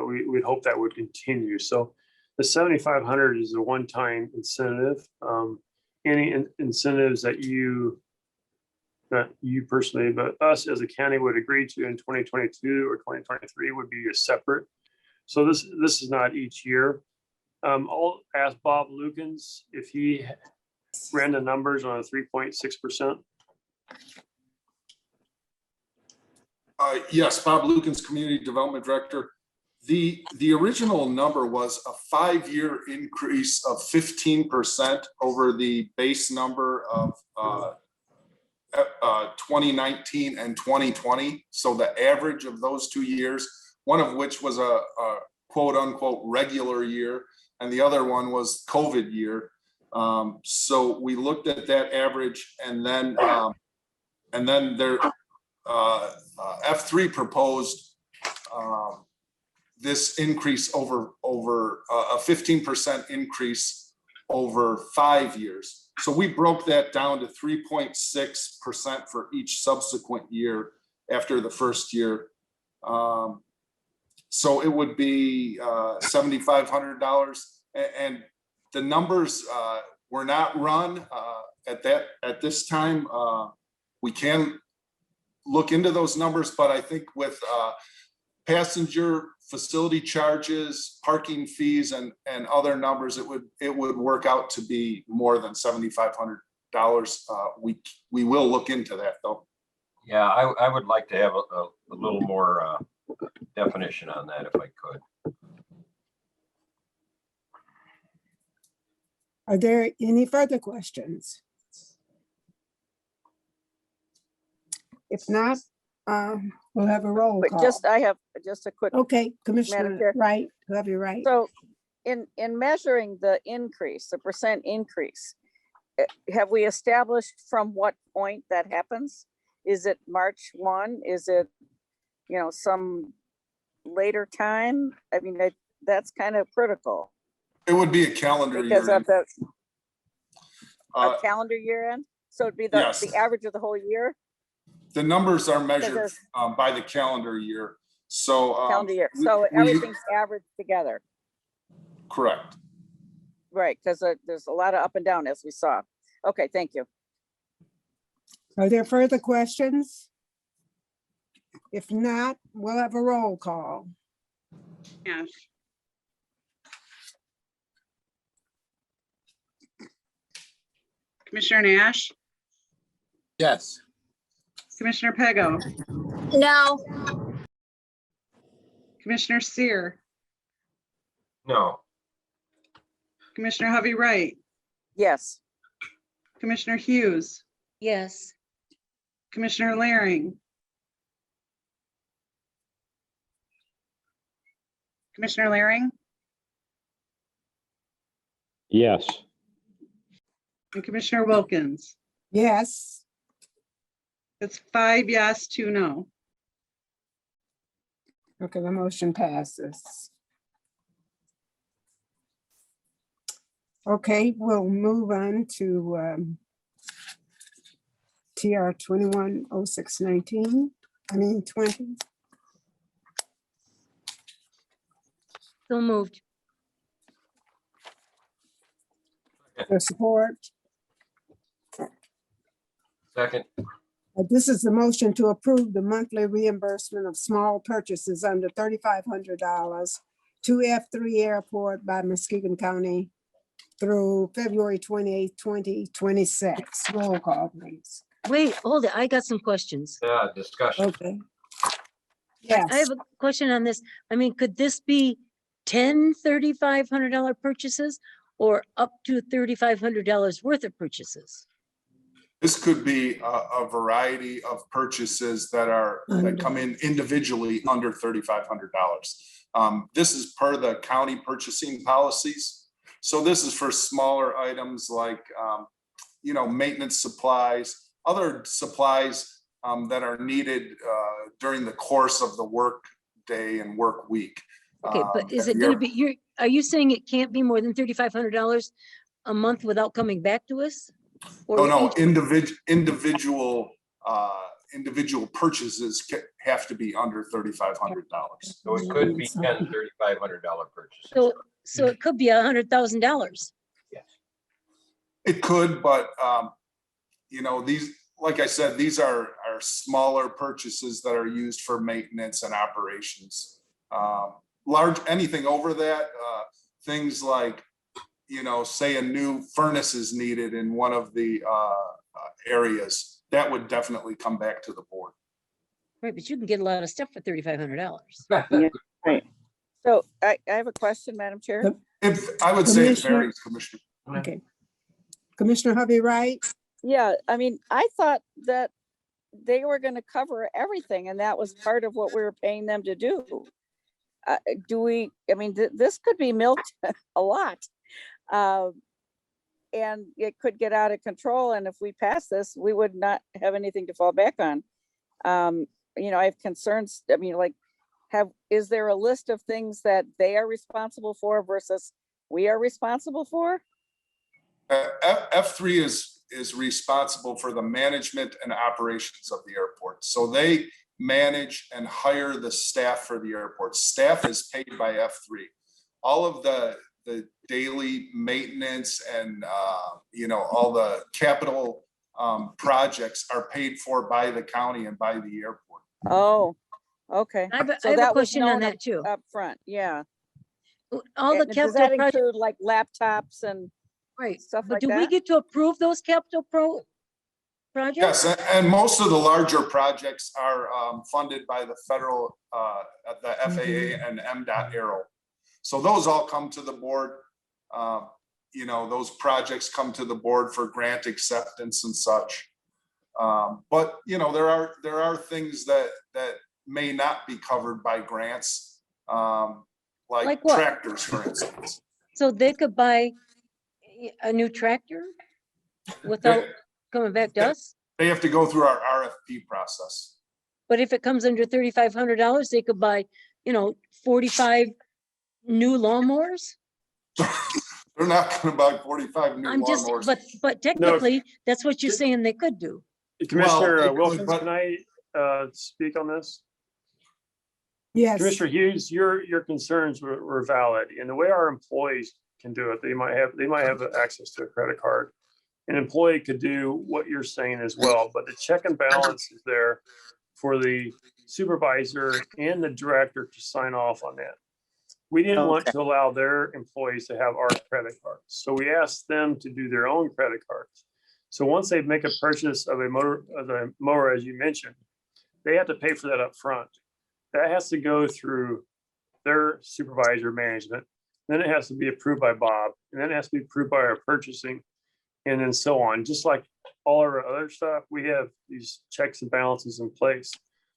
we'd hope that would continue. So the 7,500 is a one-time incentive. Any incentives that not you personally, but us as a county would agree to in 2022 or 2023 would be a separate. So this is not each year. I'll ask Bob Lukens if he ran the numbers on a 3.6%. Yes, Bob Lukens, Community Development Director. The original number was a 5-year increase of 15% over the base number of 2019 and 2020. So the average of those 2 years, one of which was a quote unquote regular year, and the other one was COVID year. So we looked at that average, and then there F3 proposed this increase over a 15% increase over 5 years. So we broke that down to 3.6% for each subsequent year after the first year. So it would be $7,500, and the numbers were not run at this time. We can look into those numbers, but I think with passenger facility charges, parking fees, and other numbers, it would work out to be more than $7,500. We will look into that, though. Yeah, I would like to have a little more definition on that if I could. Are there any further questions? If not, we'll have a roll But call. I have just a quick. Okay, Commissioner Chair. Wright, you have your right. So in measuring the increase, the percent increase, have we established from what point that happens? Is it March 1? Is it, some later time? I mean, that's kind of critical. It would be a calendar year. Because of a calendar year end? So it'd be Yes. the average of the whole year? The numbers are measured there's- by the calendar year. So Calendar year. So everything's averaged together, correct. right? Because there's a lot of up and down as we saw. Okay, thank you. Are there further questions? If not, we'll have a roll call. Nash. Commissioner Nash, Yes. Commissioner Pego, No. Commissioner Seer, No. Commissioner Hovey Wright, Yes. Commissioner Hughes, Yes. Commissioner Laring, Commissioner Laring, Yes. and Commissioner Wilkins. Yes, It's 5 yes, 2 no. Okay, the motion passes. Okay, we'll move on to TR 210619, 20. So moved. For support. Second, This is the motion to approve the monthly reimbursement of small purchases under $3,500 to F3 Airport by Muskegon County through February 28th, 2026. Roll call, please. Wait, hold it. I got some questions. discussion. Okay. I Yes, have a question on this. I mean, could this be 10 $3,500 purchases or up to $3,500 worth of purchases? This could be a variety of purchases that come in individually under $3,500. This is per the county purchasing policies. So this is for smaller items like, maintenance supplies, other supplies that are needed during the course of the work day and work week. Okay, but is it gonna be, are you saying it can't be more than $3,500 a month without coming back to us? Or No, each- individual purchases have to be under $3,500. So it could be 10 $3,500 purchases. So it could be $100,000. It could, but these, like I said, these are smaller purchases that are used for maintenance and operations. Anything over that, things like, say a new furnace is needed in one of the areas, that would definitely come back to the board. Right, but you can get a lot of stuff for $3,500. Right. So I have a question, Madam Chair. I would say it Commissioner- varies, Commissioner. okay. Commissioner Hovey Wright, Yeah, I mean, I thought that they were gonna cover everything and that was part of what we were paying them to do. This could be milked a lot. And it could get out of control. And if we pass this, we would not have anything to fall back on. I have concerns. Is there a list of things that they are responsible for versus we are responsible for? F3 is responsible for the management and operations of the airport. So they manage and hire the staff for the airport. Staff is paid by F3. All of the daily maintenance and, all the capital projects are paid for by the county and by the airport. Oh, okay. I have So a that was question on known that too. Up front, yeah. All the And does that capital projects, include like laptops and right, stuff but like do we that? get to approve those projects? Yes, and most of the larger projects are funded by the federal, the FAA and MDOT Aero. So those all come to the board. Those projects come to the board for grant acceptance and such. But there are things that may not be covered by grants, like Like what? tractors, for instance. So they could buy a new tractor without coming back to us? They have to go through our RFP process. But if it comes under $3,500, they could buy, 45 new lawnmowers? They're not going to buy 45 new I'm just, lawnmowers. but technically, that's what you're saying they could do. Commissioner it could, Wilkins, but- can I speak on this? yes, Commissioner Hughes, your concerns were valid. And the way our employees can do it, they might have access to a credit card. An employee could do what you're saying as well, but the check and balance is there for the supervisor and the director to sign off on that. We didn't want to allow their employees to have our credit cards. So we asked them to do their own credit cards. So once they make a purchase of a mower, as you mentioned, they have to pay for that up front. That has to go through their supervisor management. Then it has to be approved by Bob, and then it has to be approved by our purchasing, and then so on. Just like all our other stuff, we have these checks and balances in place.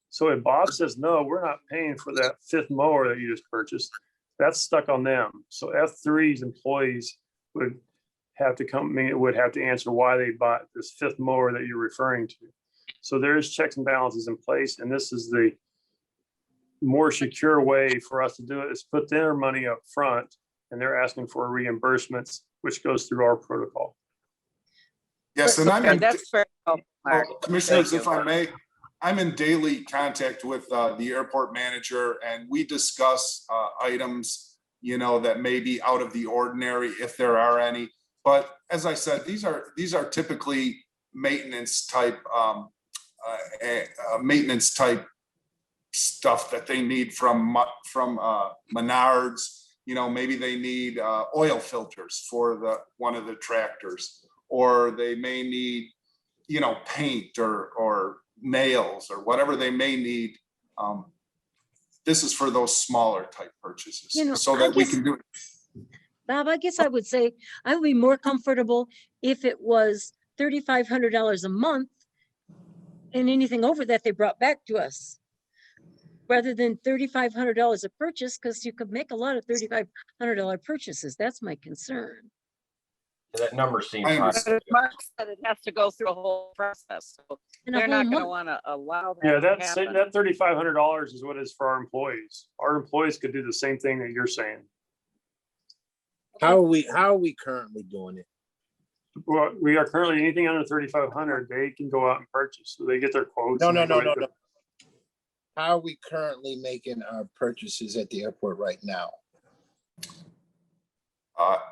So if Bob says, no, we're not paying for that fifth mower that you just purchased, that's stuck on them. So F3's employees would have to answer why they bought this fifth mower that you're referring to. So there's checks and balances in place, and this is more secure way for us to do it is put their money up front, and they're asking for reimbursements, which goes through our protocol. Yes, and I'm Okay, in, that's fair. Mark. Commissioners, if I may, I'm in daily contact with the airport manager, and we discuss items, you know, that may be out of the ordinary, if there are any. But as I said, these are typically maintenance type stuff that they need from Menards. You know, maybe they need oil filters for one of the tractors, or they may need, you know, paint or nails or whatever they may need. This is for those smaller type purchases, You know, so I that we guess- can do it. Bob, I guess I would say I would be more comfortable if it was $3,500 a month and anything over that they brought back to us, rather than $3,500 a purchase, because you could make a lot of $3,500 purchases. That's my concern. That number seems I high. understand. But as Mark said, it has to go through a whole process. So In a they're not whole gonna month. wanna allow Yeah, that to that's, happen. that $3,500 is what is for our employees. Our employees could do the same thing that you're saying. How are we currently doing it? Well, we are currently, anything under 3,500, they can go out and purchase. So they get their quotes. No. and they go get their- How are we currently making our purchases at the airport right now?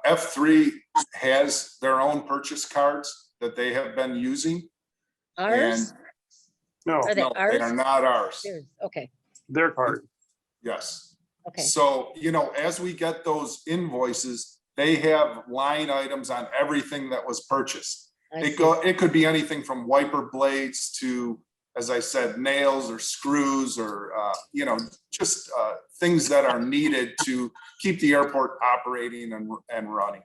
F3 has their own purchase cards that they have been using. Ours? No, Are they No, they ours? are not ours. Theirs. Okay, their card. Yes. okay. So, you know, as we get those invoices, they have line items on everything that was purchased. I It see. it could be anything from wiper blades to, as I said, nails or screws or, you know, just things that are needed to keep the airport operating and running.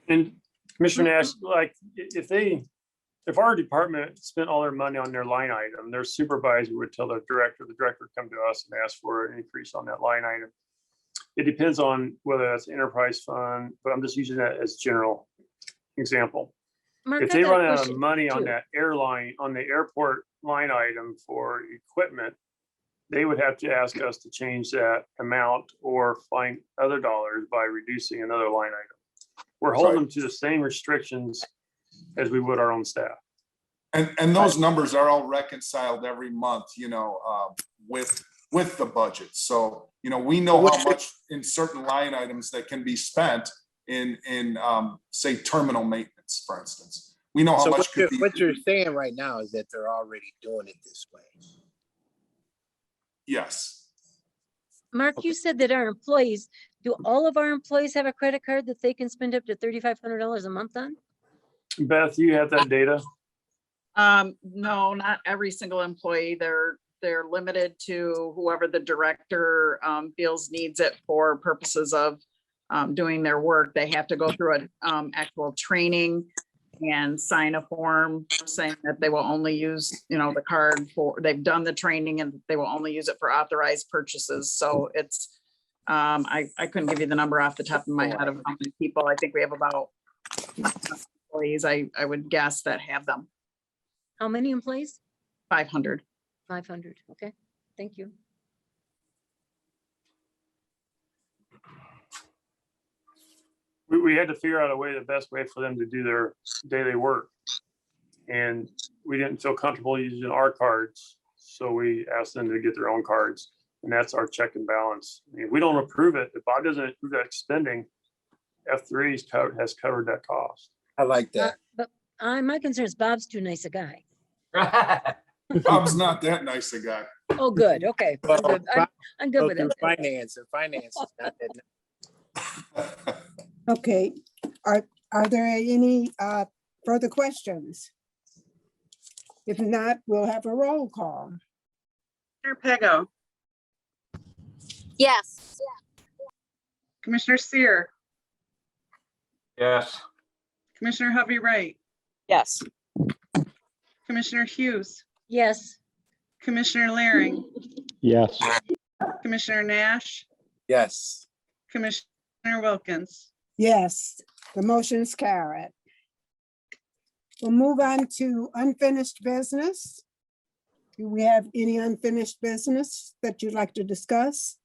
And Commissioner Nash, like, if our department spent all their money on their line item, their supervisor would tell the director would come to us and ask for an increase on that line item. It depends on whether that's enterprise fund, but I'm just using that as general example. Mark, If I they got a run out of question money on too. that airline, on the airport line item for equipment, they would have to ask us to change that amount or find other dollars by reducing another line item. We're holding them to the same restrictions as we would our own staff. And those numbers are all reconciled every month, you know, with the budget. So, you know, we know how much in certain line items that can be spent in say, terminal maintenance, for instance. We know how So much could be. what you're saying right now is that they're already doing it this way. Yes. Mark, you said that our employees, do all of our employees have a credit card that they can spend up to $3,500 a month on? Beth, you have that data? No, not every single employee. They're limited to whoever the director feels needs it for purposes of doing their work. They have to go through an actual training and sign a form saying that they will only use, you know, the card they've done the training and they will only use it for authorized purchases. So it's, I couldn't give you the number off the top of my head of how many people. I think we have about employees, I would guess, that have them. How many employees? 500. 500, okay, thank you. We had to figure out a way, the best way for them to do their daily work. And we didn't feel comfortable using our cards. So we asked them to get their own cards. And that's our check and balance. I mean, if we don't approve it, if Bob doesn't approve that spending, F3 has covered that cost. I like that. But my concern is Bob's too nice a guy. Bob's not that nice a guy. Oh, good, okay. I'm Well, good. I'm good Go with through it. finance, and finance is not that. Okay, are there any further questions? If not, we'll have a roll call. Commissioner Pego, Yes. Commissioner Seer, Yes. Commissioner Hovey Wright, Yes. Commissioner Hughes, Yes, Commissioner Laring, Yes, Commissioner Nash, Yes. Commissioner Wilkins. Yes, the motion's carried. We'll move on to unfinished business. Do we have any unfinished business that you'd like to discuss?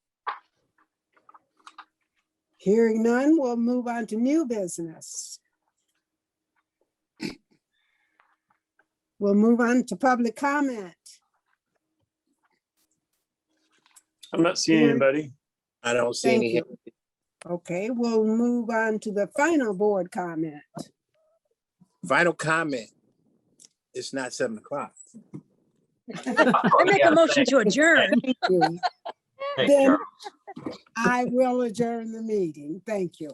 Hearing none, we'll move on to new business. We'll move on to public comment. I'm not seeing Yeah. anybody. I don't see Thank any. you. Okay, we'll move on to the final board comment. Final comment. It's not 7 o'clock. I make a motion to adjourn. Thank you. Thanks, Then Charles. I will adjourn the meeting. Thank you.